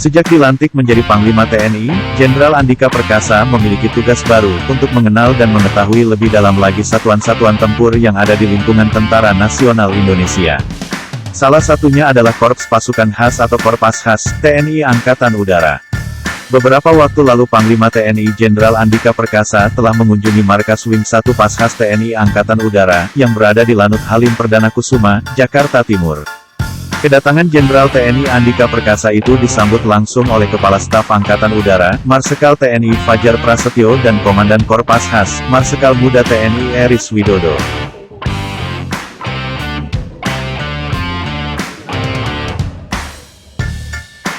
Sejak dilantik menjadi Panglima TNI, Jenderal Andika Perkasa memiliki tugas baru untuk mengenal dan mengetahui lebih dalam lagi satuan-satuan tempur yang ada di lingkungan Tentara Nasional Indonesia. Salah satunya adalah Korps Pasukan Khas atau Korpashas, TNI Angkatan Udara. Beberapa waktu lalu Panglima TNI Jenderal Andika Perkasa telah mengunjungi markas Wing 1 Pashas TNI Angkatan Udara, yang berada di Lanut Halim Perdana Kusuma, Jakarta Timur. Kedatangan Jenderal TNI Andika Perkasa itu disambut langsung oleh Kepala Staf Angkatan Udara, Marsikal TNI Fajar Prasetyo dan Komandan Korpashas, Marsikal Muda TNI Eris Widodo.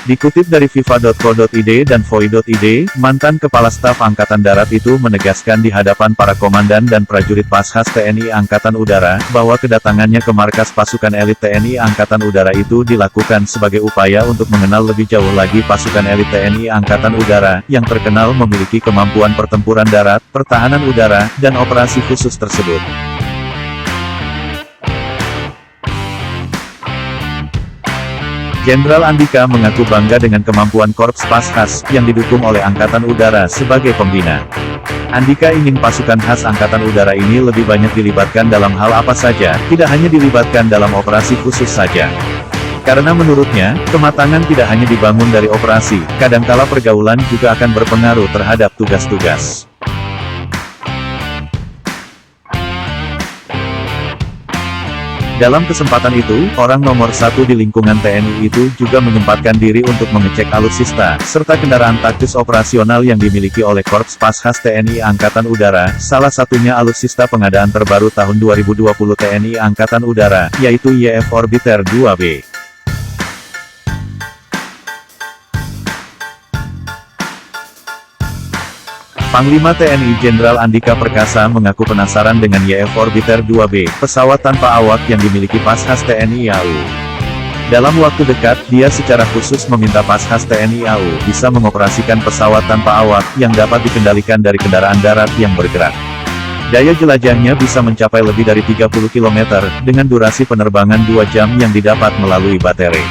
Dikutip dari fifa.co.id dan voi.id, mantan Kepala Staf Angkatan Darat itu menegaskan di hadapan para komandan dan prajurit Pashas TNI Angkatan Udara, bahwa kedatangannya ke markas pasukan elit TNI Angkatan Udara itu dilakukan sebagai upaya untuk mengenal lebih jauh lagi pasukan elit TNI Angkatan Udara, yang terkenal memiliki kemampuan pertempuran darat, pertahanan udara, dan operasi khusus tersebut. Jenderal Andika mengaku bangga dengan kemampuan Korps Pashas, yang didukung oleh Angkatan Udara sebagai pembina. Andika ingin pasukan khas Angkatan Udara ini lebih banyak dilibatkan dalam hal apa saja, tidak hanya dilibatkan dalam operasi khusus saja. Karena menurutnya, kematangan tidak hanya dibangun dari operasi, kadangkala pergaulan juga akan berpengaruh terhadap tugas-tugas. Dalam kesempatan itu, orang nomor satu di lingkungan TNI itu juga menyempatkan diri untuk mengecek alutsista, serta kendaraan taktis operasional yang dimiliki oleh Korps Pashas TNI Angkatan Udara, salah satunya alutsista pengadaan terbaru tahun 2020 TNI Angkatan Udara, yaitu YF Orbiter 2B. Panglima TNI Jenderal Andika Perkasa mengaku penasaran dengan YF Orbiter 2B, pesawat tanpa awak yang dimiliki Pashas TNI AU. Dalam waktu dekat, dia secara khusus meminta Pashas TNI AU bisa mengoperasikan pesawat tanpa awak, yang dapat dikendalikan dari kendaraan darat yang bergerak. Daya jelajahnya bisa mencapai lebih dari 30 km, dengan durasi penerbangan 2 jam yang didapat melalui baterai.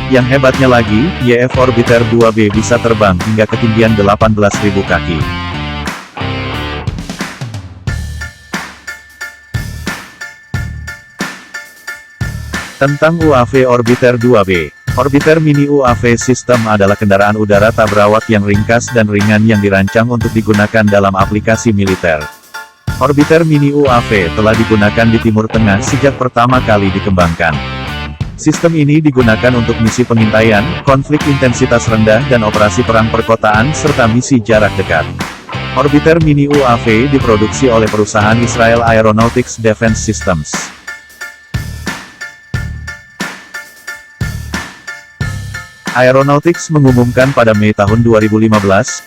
Yang hebatnya lagi, YF Orbiter 2B bisa terbang hingga ketinggian 18.000 kaki. Tentang UAV Orbiter 2B. Orbiter Mini UAV System adalah kendaraan udara tak berawak yang ringkas dan ringan yang dirancang untuk digunakan dalam aplikasi militer. Orbiter Mini UAV telah digunakan di Timur Tengah sejak pertama kali dikembangkan. Sistem ini digunakan untuk misi pengintaian, konflik intensitas rendah dan operasi perang perkotaan serta misi jarak dekat. Orbiter Mini UAV diproduksi oleh perusahaan Israel Aeronautics Defense Systems. Aeronautics mengumumkan pada Mei tahun 2015,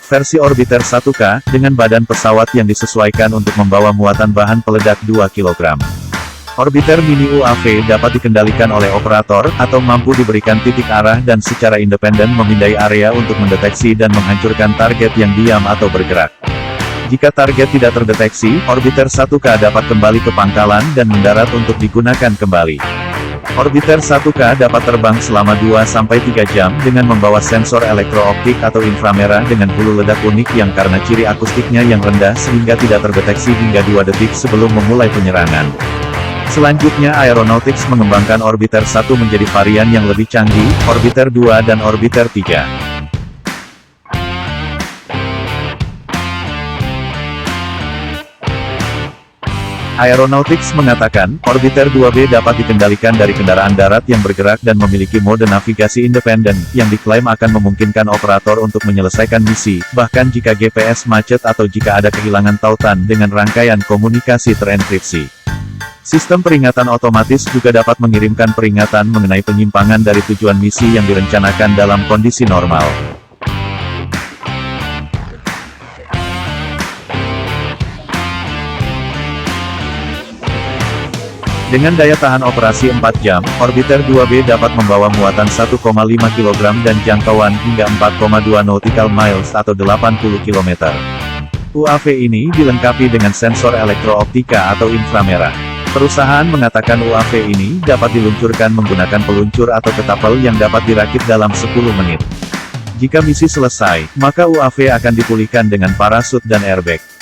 versi Orbiter 1K, dengan badan pesawat yang disesuaikan untuk membawa muatan bahan peledak 2 kg. Orbiter Mini UAV dapat dikendalikan oleh operator, atau mampu diberikan titik arah dan secara independen memindai area untuk mendeteksi dan menghancurkan target yang diam atau bergerak. Jika target tidak terdeteksi, Orbiter 1K dapat kembali ke pangkalan dan mendarat untuk digunakan kembali. Orbiter 1K dapat terbang selama 2-3 jam dengan membawa sensor elektrooptik atau inframerah dengan hulu ledak unik yang karena ciri akustiknya yang rendah sehingga tidak terdeteksi hingga 2 detik sebelum memulai penyerangan. Selanjutnya Aeronautics mengembangkan Orbiter 1 menjadi varian yang lebih canggih, Orbiter 2 dan Orbiter 3. Aeronautics mengatakan, Orbiter 2B dapat dikendalikan dari kendaraan darat yang bergerak dan memiliki mode navigasi independen, yang diklaim akan memungkinkan operator untuk menyelesaikan misi, bahkan jika GPS macet atau jika ada kehilangan tautan dengan rangkaian komunikasi terenkripsi. Sistem peringatan otomatis juga dapat mengirimkan peringatan mengenai penyimpangan dari tujuan misi yang direncanakan dalam kondisi normal. Dengan daya tahan operasi 4 jam, Orbiter 2B dapat membawa muatan 1,5 kg dan jangkauan hingga 4,2 nautical miles atau 80 km. UAV ini dilengkapi dengan sensor elektrooptika atau inframerah. Perusahaan mengatakan UAV ini dapat diluncurkan menggunakan peluncur atau ketapel yang dapat dirakit dalam 10 menit. Jika misi selesai, maka UAV akan dipulihkan dengan parasut dan airbag.